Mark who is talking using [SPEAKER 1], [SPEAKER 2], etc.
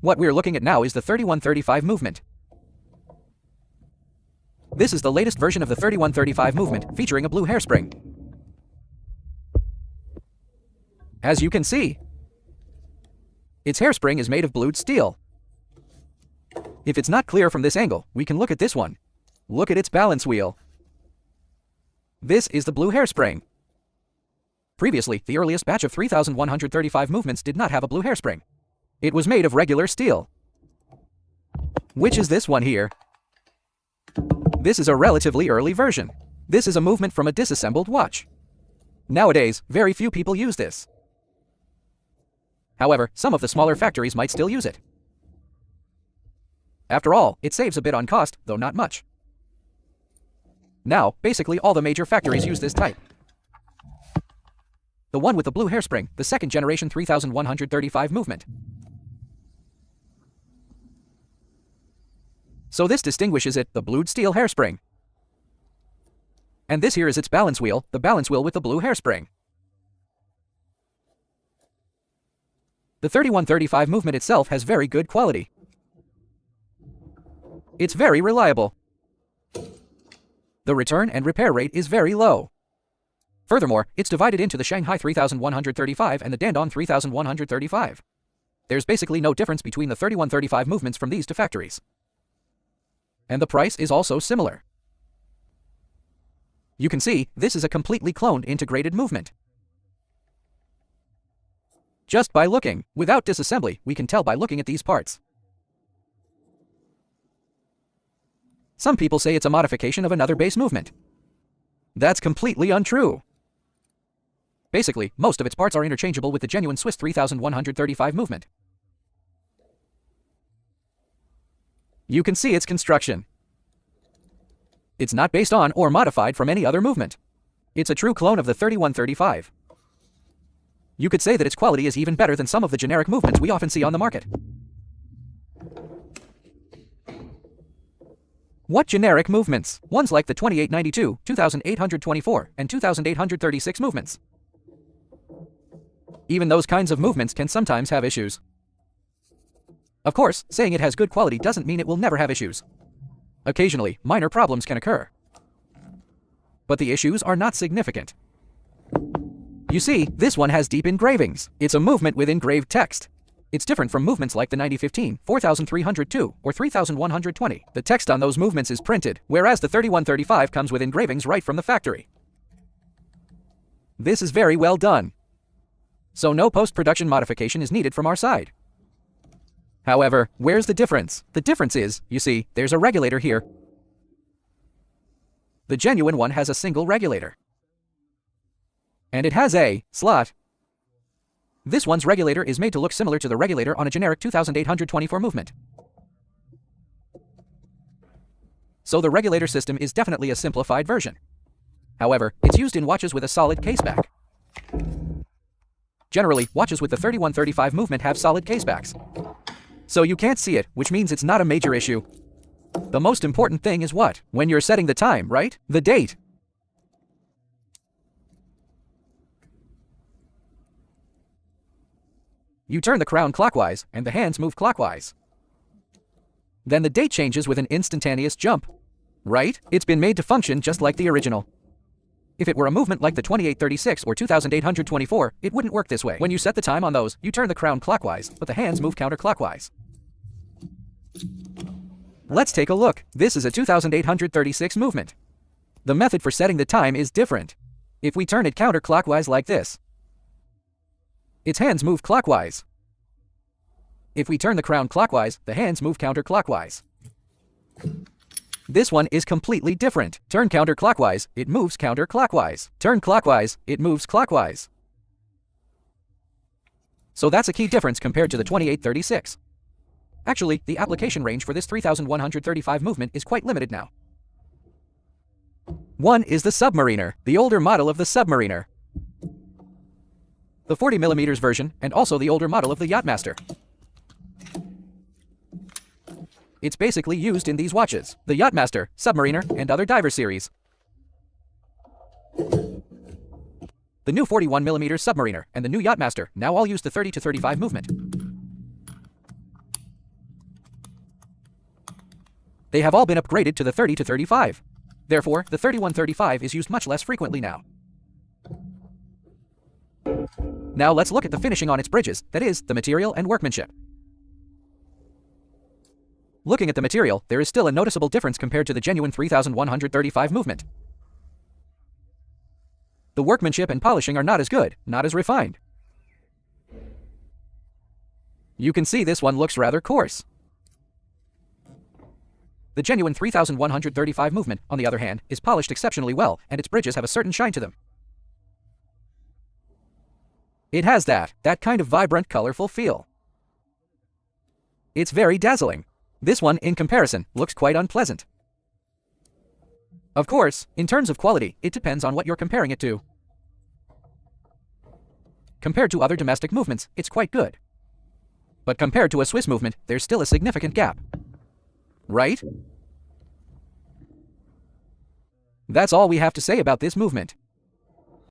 [SPEAKER 1] What we're looking at now is the 3135 movement. This is the latest version of the 3135 movement, featuring a blue hairspring. As you can see, its hairspring is made of blued steel. If it's not clear from this angle, we can look at this one. Look at its balance wheel. This is the blue hairspring. Previously, the earliest batch of 3135 movements did not have a blue hairspring. It was made of regular steel. Which is this one here? This is a relatively early version. This is a movement from a disassembled watch. Nowadays, very few people use this. However, some of the smaller factories might still use it. After all, it saves a bit on cost, though not much. Now, basically all the major factories use this type. The one with the blue hairspring, the second generation 3135 movement. So this distinguishes it, the blued steel hairspring. And this here is its balance wheel, the balance wheel with the blue hairspring. The 3135 movement itself has very good quality. It's very reliable. The return and repair rate is very low. Furthermore, it's divided into the Shanghai 3135 and the Dandong 3135. There's basically no difference between the 3135 movements from these two factories. And the price is also similar. You can see, this is a completely cloned integrated movement. Just by looking, without disassembly, we can tell by looking at these parts. Some people say it's a modification of another base movement. That's completely untrue. Basically, most of its parts are interchangeable with the genuine Swiss 3135 movement. You can see its construction. It's not based on or modified from any other movement. It's a true clone of the 3135. You could say that its quality is even better than some of the generic movements we often see on the market. What generic movements? Ones like the 2892, 2824, and 2836 movements. Even those kinds of movements can sometimes have issues. Of course, saying it has good quality doesn't mean it will never have issues. Occasionally, minor problems can occur. But the issues are not significant. You see, this one has deep engravings. It's a movement with engraved text. It's different from movements like the 9015, 4302, or 3120. The text on those movements is printed, whereas the 3135 comes with engravings right from the factory. This is very well done. So no post-production modification is needed from our side. However, where's the difference? The difference is, you see, there's a regulator here. The genuine one has a single regulator. And it has a slot. This one's regulator is made to look similar to the regulator on a generic 2824 movement. So the regulator system is definitely a simplified version. However, it's used in watches with a solid caseback. Generally, watches with the 3135 movement have solid casebacks. So you can't see it, which means it's not a major issue. The most important thing is what? When you're setting the time, right? The date. You turn the crown clockwise, and the hands move clockwise. Then the date changes with an instantaneous jump. Right? It's been made to function just like the original. If it were a movement like the 2836 or 2824, it wouldn't work this way. When you set the time on those, you turn the crown clockwise, but the hands move counterclockwise. Let's take a look. This is a 2836 movement. The method for setting the time is different. If we turn it counterclockwise like this, its hands move clockwise. If we turn the crown clockwise, the hands move counterclockwise. This one is completely different. Turn counterclockwise, it moves counterclockwise. Turn clockwise, it moves clockwise. So that's a key difference compared to the 2836. Actually, the application range for this 3135 movement is quite limited now. One is the Submariner, the older model of the Submariner. The 40mm version, and also the older model of the Yachtmaster. It's basically used in these watches, the Yachtmaster, Submariner, and other diver series. The new 41mm Submariner and the new Yachtmaster now all use the 30 to 35 movement. They have all been upgraded to the 30 to 35. Therefore, the 3135 is used much less frequently now. Now let's look at the finishing on its bridges, that is, the material and workmanship. Looking at the material, there is still a noticeable difference compared to the genuine 3135 movement. The workmanship and polishing are not as good, not as refined. You can see this one looks rather coarse. The genuine 3135 movement, on the other hand, is polished exceptionally well, and its bridges have a certain shine to them. It has that kind of vibrant, colorful feel. It's very dazzling. This one, in comparison, looks quite unpleasant. Of course, in terms of quality, it depends on what you're comparing it to. Compared to other domestic movements, it's quite good. But compared to a Swiss movement, there's still a significant gap. Right? That's all we have to say about this movement.